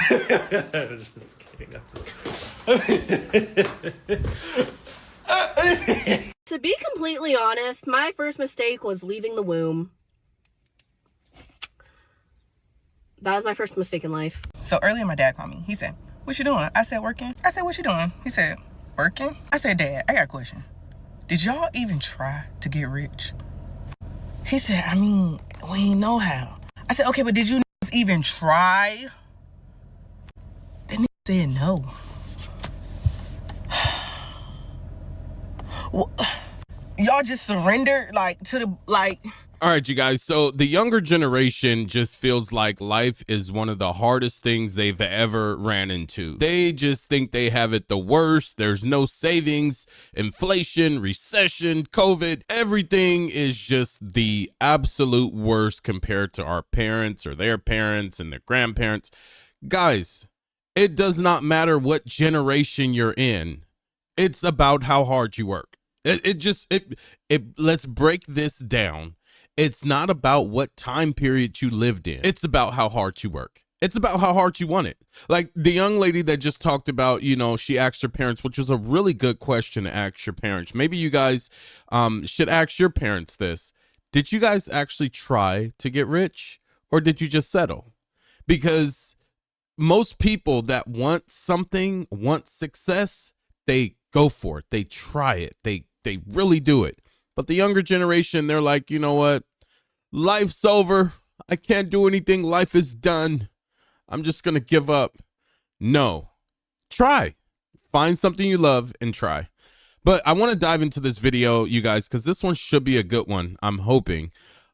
Just kidding. To be completely honest, my first mistake was leaving the womb. That was my first mistake in life. So earlier my dad called me. He said, "What you doing?" I said, "Working." I said, "What you doing?" He said, "Working." I said, "Dad, I got a question. Did y'all even try to get rich?" He said, "I mean, we ain't know how." I said, "Okay, but did you even try?" Then he said no. Well, y'all just surrendered to the All right, you guys. So the younger generation just feels like life is one of the hardest things they've ever ran into. They just think they have it the worst. There's no savings, inflation, recession, COVID. Everything is just the absolute worst compared to our parents or their parents and their grandparents. Guys, it does not matter what generation you're in. It's about how hard you work. Let's break this down. It's not about what time period you lived in. It's about how hard you work. It's about how hard you want it. Like the young lady that just talked about, you know, she asked her parents, which was a really good question to ask your parents. Maybe you guys should ask your parents this. Did you guys actually try to get rich, or did you just settle? Because most people that want something, want success, they go for it. They try it. They really do it. But the younger generation, they're like, you know what? Life's over. I can't do anything. Life is done. I'm just going to give up. No. Try. Find something you love and try. But I want to dive into this video, you guys, because this one should be a good one. I'm hoping.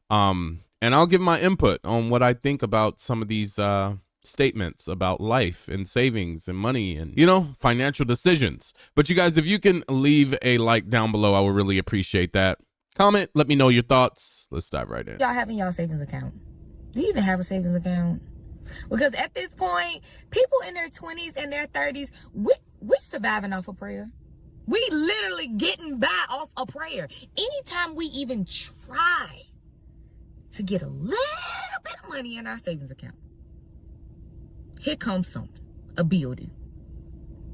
And I'll give my input on what I think about some of these statements about life and savings and money and, you know, financial decisions. But you guys, if you can leave a like down below, I would really appreciate that. Comment, let me know your thoughts. Let's dive right in. Y'all having y'all savings account? Do you even have a savings account? Because at this point, people in their 20s and their 30s, we surviving off of prayer. We literally getting by off a prayer. Anytime we even try to get a little bit of money in our savings account, here comes something, a bill due.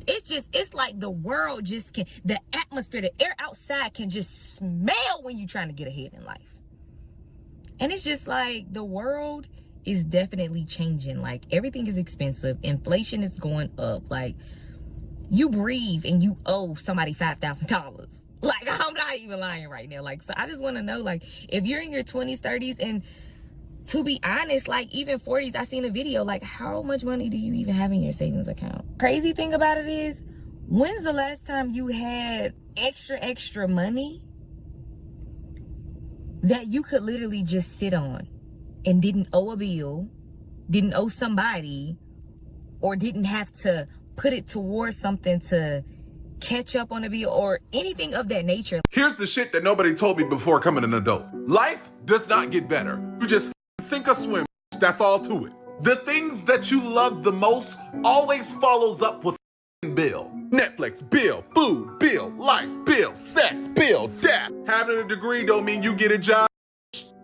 It's like the world just can, the atmosphere, the air outside can just smell when you're trying to get ahead in life. And it's just like the world is definitely changing. Like everything is expensive. Inflation is going up. Like you breathe and you owe somebody $5,000. Like I'm not even lying right now. Like, so I just want to know, like, if you're in your 20s, 30s, and to be honest, like even 40s, I seen a video, like how much money do you even have in your savings account? Crazy thing about it is, when's the last time you had extra money that you could literally just sit on and didn't owe a bill, didn't owe somebody, or didn't have to put it towards something to catch up on a bill or anything of that nature? Here's the shit that nobody told me before coming an adult. Life does not get better. You just sink or swim. That's all to it. The things that you love the most always follows up with bill. Netflix, bill, food, bill, life, bill, sex, bill, death. Having a degree don't mean you get a job.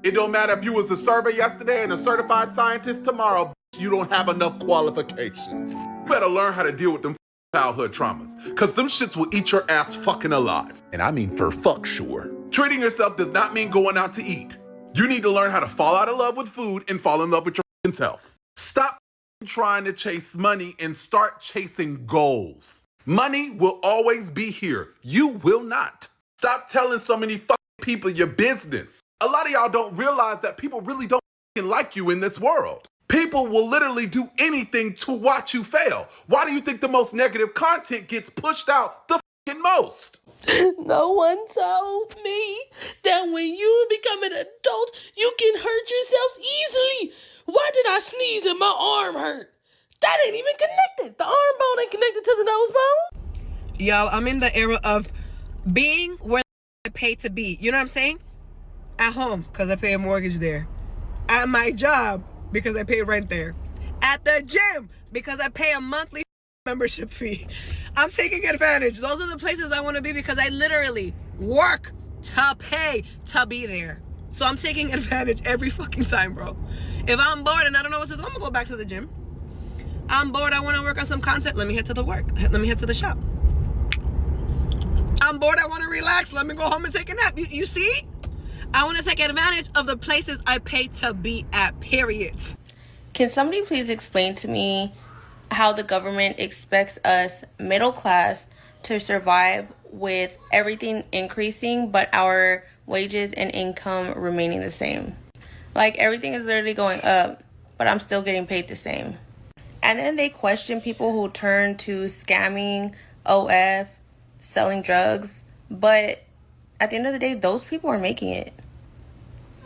It don't matter if you was a survey yesterday and a certified scientist tomorrow. You don't have enough qualifications. You better learn how to deal with them childhood traumas, because them shits will eat your ass fucking alive. And I mean for fuck sure. Treating yourself does not mean going out to eat. You need to learn how to fall out of love with food and fall in love with your self. Stop trying to chase money and start chasing goals. Money will always be here. You will not. Stop telling so many fucking people your business. A lot of y'all don't realize that people really don't like you in this world. People will literally do anything to watch you fail. Why do you think the most negative content gets pushed out the fucking most? No one told me that when you become an adult, you can hurt yourself easily. Why did I sneeze and my arm hurt? That ain't even connected. The arm bone ain't connected to the nose bone. Yo, I'm in the era of being where I pay to be. You know what I'm saying? At home, because I pay a mortgage there. At my job, because I pay rent there. At the gym, because I pay a monthly membership fee. I'm taking advantage. Those are the places I want to be because I literally work to pay to be there. So I'm taking advantage every fucking time, bro. If I'm bored and I don't know what to do, I'm gonna go back to the gym. I'm bored. I want to work on some content. Let me head to the work. Let me head to the shop. I'm bored. I want to relax. Let me go home and take a nap. You see? I want to take advantage of the places I pay to be at, period. Can somebody please explain to me how the government expects us middle class to survive with everything increasing but our wages and income remaining the same? Like, everything is literally going up, but I'm still getting paid the same. And then they question people who turn to scamming, OF, selling drugs, but at the end of the day, those people are making it.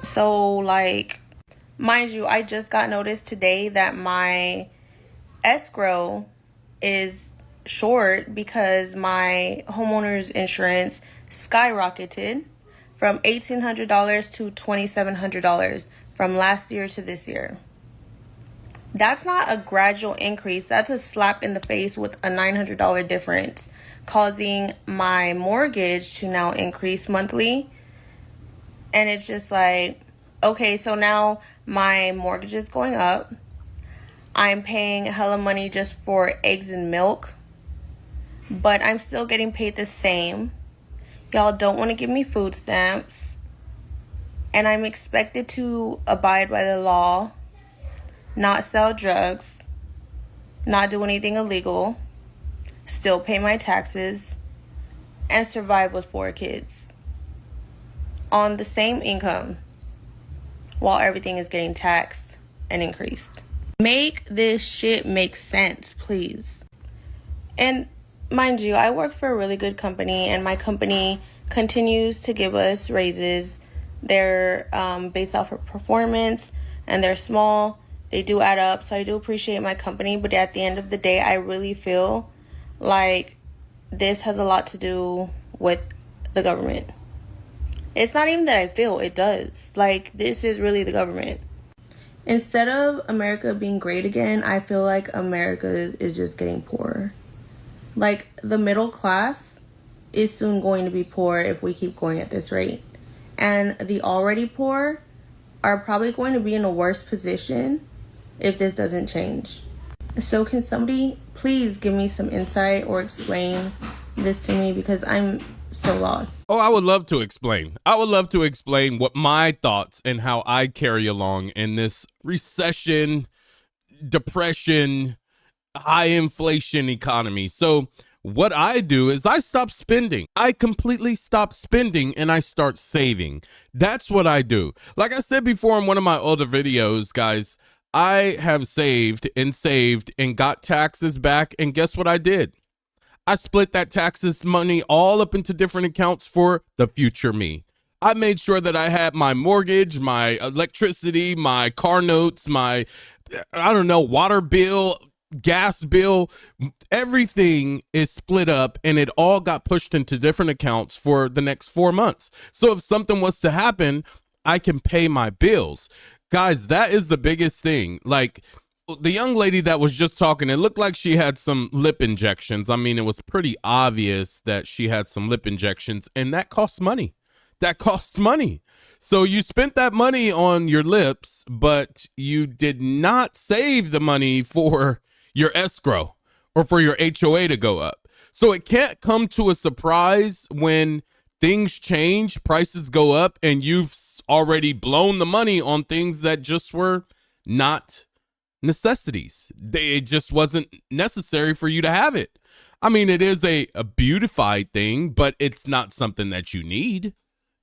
So, like, mind you, I just got notice today that my escrow is short because my homeowner's insurance skyrocketed from $1,800 to $2,700 from last year to this year. That's not a gradual increase. That's a slap in the face with a $900 difference, causing my mortgage to now increase monthly. And it's just like, okay, so now my mortgage is going up. I'm paying hella money just for eggs and milk, but I'm still getting paid the same. Y'all don't want to give me food stamps. And I'm expected to abide by the law, not sell drugs, not do anything illegal, still pay my taxes, and survive with 4 kids on the same income while everything is getting taxed and increased. Make this shit make sense, please. And mind you, I work for a really good company, and my company continues to give us raises. They're based off of performance, and they're small. They do add up, so I do appreciate my company, but at the end of the day, I really feel like this has a lot to do with the government. It's not even that I feel, it does. Like, this is really the government. Instead of America being great again, I feel like America is just getting poorer. Like, the middle class is soon going to be poor if we keep going at this rate. And the already poor are probably going to be in a worse position if this doesn't change. So can somebody please give me some insight or explain this to me, because I'm so lost. Oh, I would love to explain. I would love to explain what my thoughts and how I carry along in this recession, depression, high inflation economy. So what I do is I stop spending. I completely stop spending and I start saving. That's what I do. Like I said before in one of my older videos, guys, I have saved and got taxes back. And guess what I did? I split that taxes money all up into different accounts for the future me. I made sure that I had my mortgage, my electricity, my car notes, my, water bill, gas bill, everything is split up and it all got pushed into different accounts for the next 4 months. So if something was to happen, I can pay my bills. Guys, that is the biggest thing. Like, the young lady that was just talking, it looked like she had some lip injections. I mean, it was pretty obvious that she had some lip injections, and that costs money. That costs money. So you spent that money on your lips, but you did not save the money for your escrow or for your HOA to go up. So it can't come to a surprise when things change, prices go up, and you've already blown the money on things that just were not necessities. It just wasn't necessary for you to have it. I mean, it is a beautified thing, but it's not something that you need,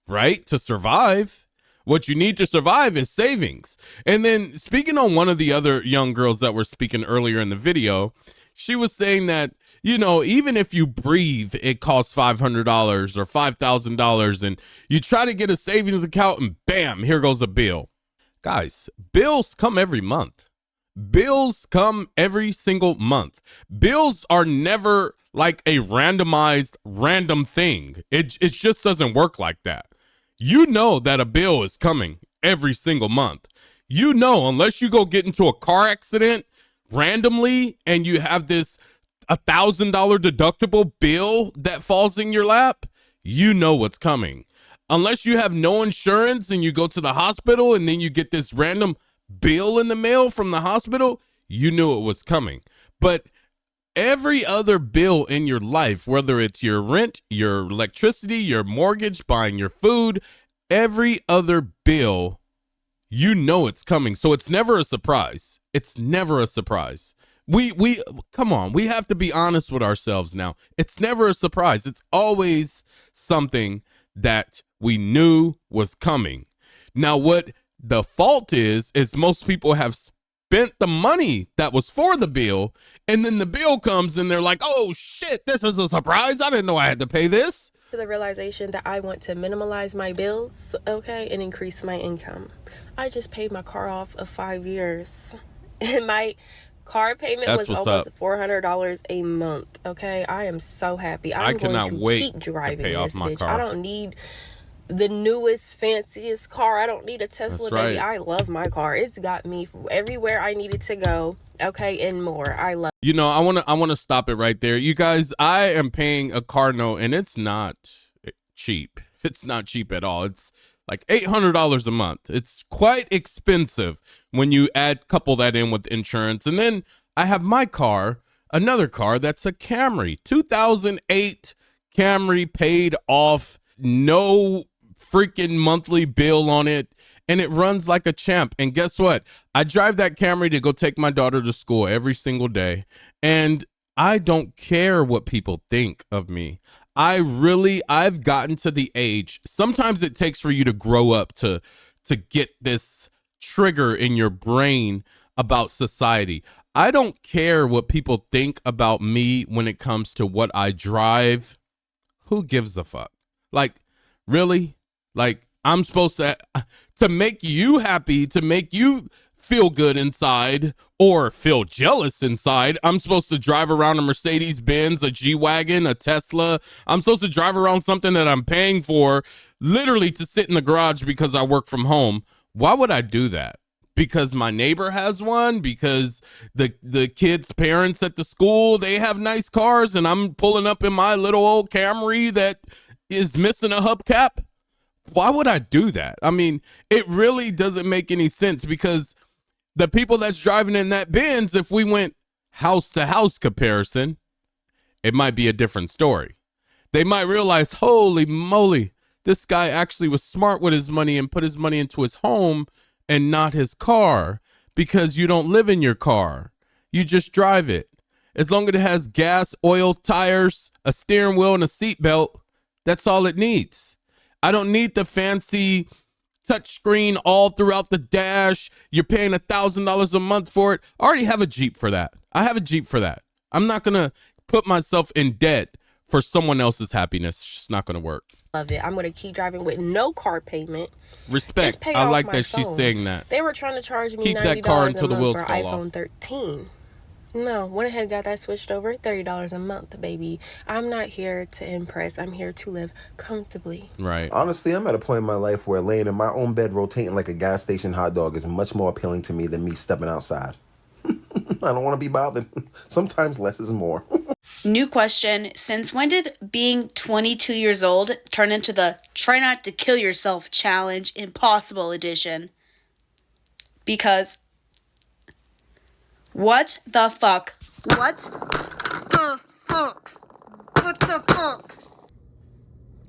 right? To survive. What you need to survive is savings. And then speaking on one of the other young girls that were speaking earlier in the video, she was saying that, you know, even if you breathe, it costs $500 or $5,000, and you try to get a savings account and bam, here goes a bill. Guys, bills come every month. Bills come every single month. Bills are never like a randomized random thing. It just doesn't work like that. You know that a bill is coming every single month. You know, unless you go get into a car accident randomly and you have this $1,000 deductible bill that falls in your lap, you know what's coming. Unless you have no insurance and you go to the hospital and then you get this random bill in the mail from the hospital, you knew it was coming. But every other bill in your life, whether it's your rent, your electricity, your mortgage, buying your food, every other bill, you know it's coming. So it's never a surprise. It's never a surprise. We come on, we have to be honest with ourselves now. It's never a surprise. It's always something that we knew was coming. Now, what the fault is most people have spent the money that was for the bill, and then the bill comes and they're like, oh shit, this is a surprise. I didn't know I had to pay this. To the realization that I want to minimalize my bills, okay, and increase my income. I just paid my car off of 5 years, and my car payment was almost $400 a month. Okay, I am so happy. I cannot wait keep driving to pay off my car. I don't need the newest, fanciest car. I don't need a Tesla, baby. I love my car. It's got me everywhere I needed to go. Okay, and more. I love. You know, I wanna stop it right there, you guys. I am paying a car note, and it's not cheap. It's not cheap at all. It's like $800 a month. It's quite expensive when you couple that in with insurance. And then I have my car, another car that's a Camry, 2008 Camry, paid off, no freaking monthly bill on it, and it runs like a champ. And guess what? I drive that Camry to go take my daughter to school every single day, and I don't care what people think of me. I've gotten to the age, sometimes it takes for you to grow up to get this trigger in your brain about society. I don't care what people think about me when it comes to what I drive. Who gives a fuck? Like, really? Like, I'm supposed to make you happy, to make you feel good inside or feel jealous inside. I'm supposed to drive around a Mercedes-Benz, a G-Wagon, a Tesla. I'm supposed to drive around something that I'm paying for literally to sit in the garage because I work from home. Why would I do that? Because my neighbor has one? Because the kids' parents at the school, they have nice cars, and I'm pulling up in my little old Camry that is missing a hubcap? Why would I do that? I mean, it really doesn't make any sense, because the people that's driving in that Benz, if we went house to house comparison, it might be a different story. They might realize, holy moly, this guy actually was smart with his money and put his money into his home and not his car, because you don't live in your car. You just drive it. As long as it has gas, oil, tires, a steering wheel, and a seatbelt, that's all it needs. I don't need the fancy touchscreen all throughout the dash. You're paying $1,000 a month for it. I already have a Jeep for that. I have a Jeep for that. I'm not going to put myself in debt for someone else's happiness. It's just not going to work. Love it. I'm going to keep driving with no car payment. Respect. I like that she's saying that. They were trying to charge me keep $90 that car until a the month wheels for fall iPhone off. 13. No, went ahead and got that switched over. $30 a month, baby. I'm not here to impress. I'm here to live comfortably. Right. Honestly, I'm at a point in my life where laying in my own bed rotating like a gas station hot dog is much more appealing to me than me stepping outside. I don't want to be bothered. Sometimes less is more. New question. Since when did being 22 years old turn into the Try Not to Kill Yourself Challenge Impossible Edition? Because what the fuck? What the fuck? What the fuck?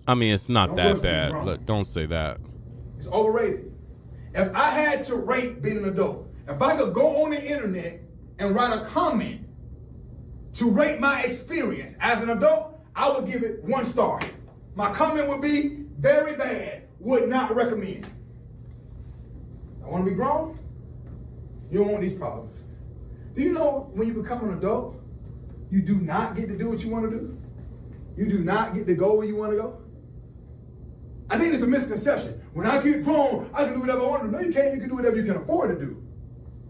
I mean, it's not that bad. Look, don't say that. It's overrated. If I had to rate being an adult, if I could go on the internet and write a comment to rate my experience as an adult, I would give it 1 star. My comment would be very bad, would not recommend. I want to be grown. You don't want these problems. Do you know when you become an adult, you do not get to do what you want to do? You do not get to go where you want to go? I think it's a misconception. When I get grown, I can do whatever I want to do. No, you can't. You can do whatever you can afford to do.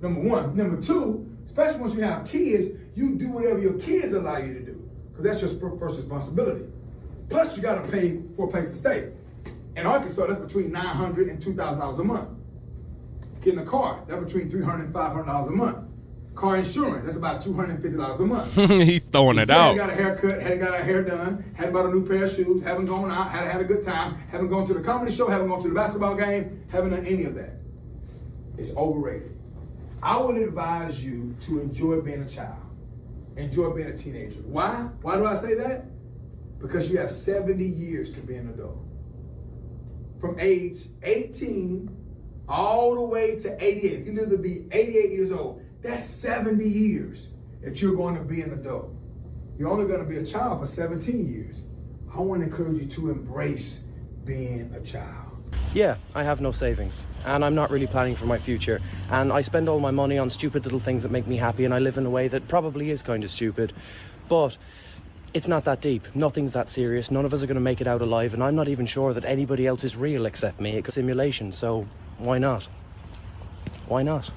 Number one. Number two, especially once you have kids, you do whatever your kids allow you to do, because that's your first responsibility. Plus, you got to pay for a place to stay. In Arkansas, that's between $900 and $2,000 a month. Getting a car, that's between $300 and $500 a month. Car insurance, that's about $250 a month. He's throwing it out. Hadn't got a haircut, hadn't got our hair done, hadn't bought a new pair of shoes, haven't gone out, hadn't had a good time, haven't gone to the comedy show, haven't gone to the basketball game, haven't done any of that. It's overrated. I would advise you to enjoy being a child. Enjoy being a teenager. Why? Why do I say that? Because you have 70 years to be an adult. From age 18 all the way to 88. You live to be 88 years old. That's 70 years that you're going to be an adult. You're only going to be a child for 17 years. I want to encourage you to embrace being a child. Yeah, I have no savings, and I'm not really planning for my future, and I spend all my money on stupid little things that make me happy, and I live in a way that probably is kind of stupid, but it's not that deep. Nothing's that serious. None of us are going to make it out alive, and I'm not even sure that anybody else is real except me. It's a simulation, so why not? Why not?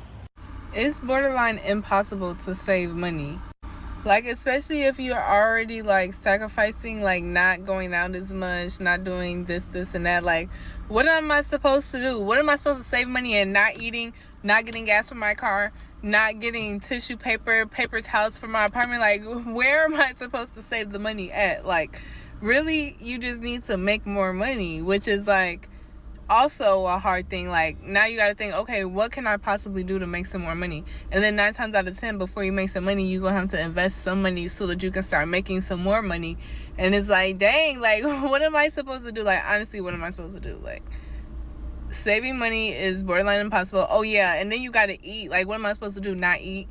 It's borderline impossible to save money. Like, especially if you're already, like, sacrificing, like, not going out as much, not doing this, and that. Like, what am I supposed to do? What am I supposed to save money and not eating, not getting gas for my car, not getting tissue paper, paper towels for my apartment? Like, where am I supposed to save the money at? Like, really, you just need to make more money, which is, like, also a hard thing. Like, now you gotta think, okay, what can I possibly do to make some more money? And then 9 times out of 10, before you make some money, you're gonna have to invest some money so that you can start making some more money. And it's like, dang, like, what am I supposed to do? Like, honestly, what am I supposed to do? Like, saving money is borderline impossible. Oh yeah, and then you gotta eat. Like, what am I supposed to do? Not eat?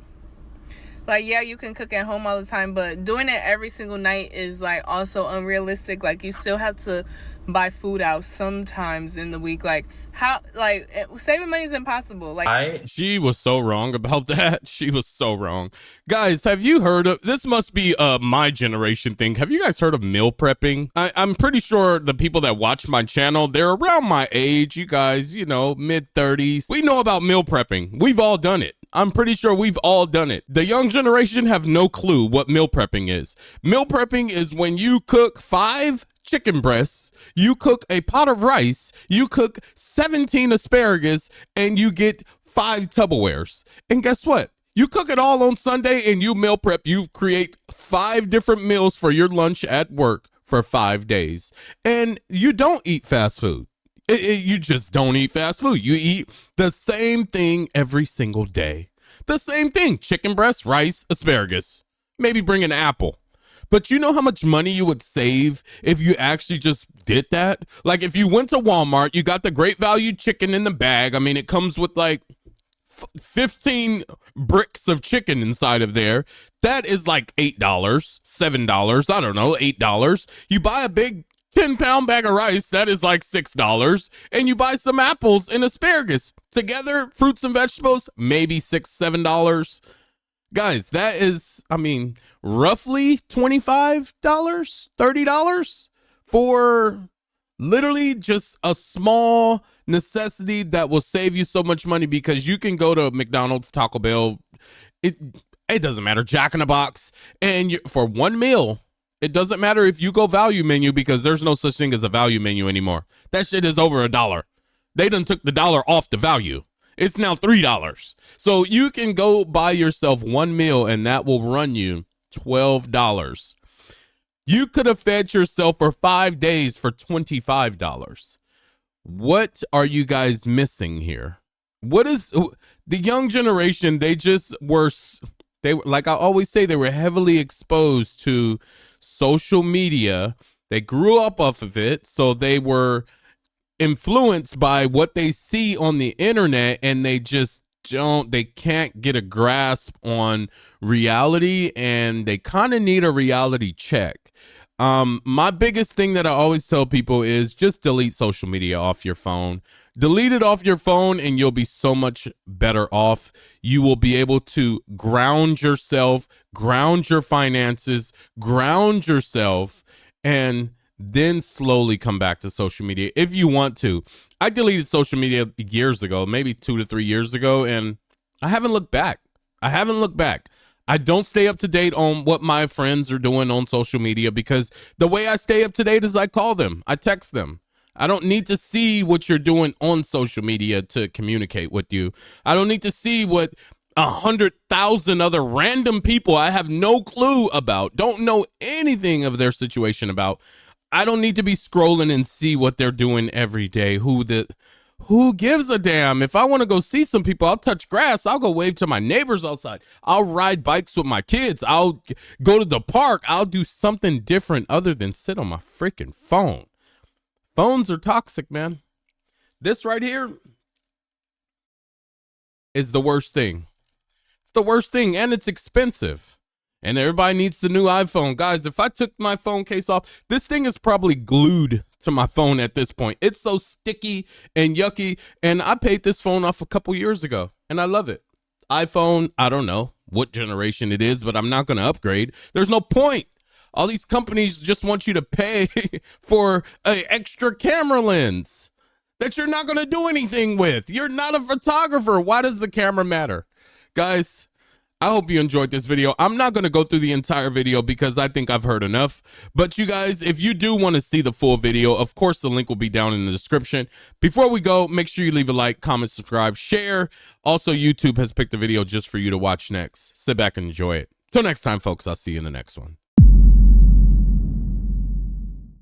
Like, yeah, you can cook at home all the time, but doing it every single night is, like, also unrealistic. Like, you still have to buy food out sometimes in the week. Like, how, like, saving money is impossible. Like, she was so wrong about that. She was so wrong. Guys, have you heard of, this must be my generation thing. Have you guys heard of meal prepping? I'm pretty sure the people that watch my channel, they're around my age. You guys, you know, mid-30s. We know about meal prepping. We've all done it. I'm pretty sure we've all done it. The young generation have no clue what meal prepping is. Meal prepping is when you cook 5 chicken breasts, you cook a pot of rice, you cook 17 asparagus, and you get 5 Tupperwares. And guess what? You cook it all on Sunday and you meal prep. You create 5 different meals for your lunch at work for 5 days. And you don't eat fast food. You just don't eat fast food. You eat the same thing every single day. The same thing. Chicken breast, rice, asparagus. Maybe bring an apple. But you know how much money you would save if you actually just did that? Like, if you went to Walmart, you got the great value chicken in the bag. I mean, it comes with like 15 bricks of chicken inside of there. That is like $8, $7, I don't know, $8. You buy a big 10-pound bag of rice, that is like $6. And you buy some apples and asparagus. Together, fruits and vegetables, maybe $6, $7. Guys, that is, I mean, roughly $25, $30 for literally just a small necessity that will save you so much money, because you can go to McDonald's, Taco Bell, it doesn't matter, Jack in the Box, and for one meal, it doesn't matter if you go value menu, because there's no such thing as a value menu anymore. That shit is over $1. They done took the dollar off the value. It's now $3. So you can go buy yourself one meal and that will run you $12. You could have fed yourself for 5 days for $25. What are you guys missing here? What is the young generation? They just were, like I always say, they were heavily exposed to social media. They grew up off of it. So they were influenced by what they see on the internet, and they can't get a grasp on reality, and they kind of need a reality check. My biggest thing that I always tell people is just delete social media off your phone. Delete it off your phone and you'll be so much better off. You will be able to ground yourself, ground your finances, ground yourself, and then slowly come back to social media if you want to. I deleted social media years ago, maybe 2 to 3 years ago, and I haven't looked back. I don't stay up to date on what my friends are doing on social media, because the way I stay up to date is I call them, I text them. I don't need to see what you're doing on social media to communicate with you. I don't need to see what 100,000 other random people I have no clue about, don't know anything of their situation about. I don't need to be scrolling and see what they're doing every day, who Who gives a damn? If I want to go see some people, I'll touch grass. I'll go wave to my neighbors outside. I'll ride bikes with my kids. I'll go to the park. I'll do something different other than sit on my freaking phone. Phones are toxic, man. This right here is the worst thing. It's the worst thing, and it's expensive. And everybody needs the new iPhone. Guys, if I took my phone case off, this thing is probably glued to my phone at this point. It's so sticky and yucky. And I paid this phone off a couple years ago, and I love it. iPhone, I don't know what generation it is, but I'm not going to upgrade. There's no point. All these companies just want you to pay for an extra camera lens that you're not going to do anything with. You're not a photographer. Why does the camera matter? Guys, I hope you enjoyed this video. I'm not going to go through the entire video because I think I've heard enough. But you guys, if you do want to see the full video, of course, the link will be down in the description. Before we go, make sure you leave a like, comment, subscribe, share. Also, YouTube has picked a video just for you to watch next. Sit back and enjoy it. Till next time, folks, I'll see you in the next one.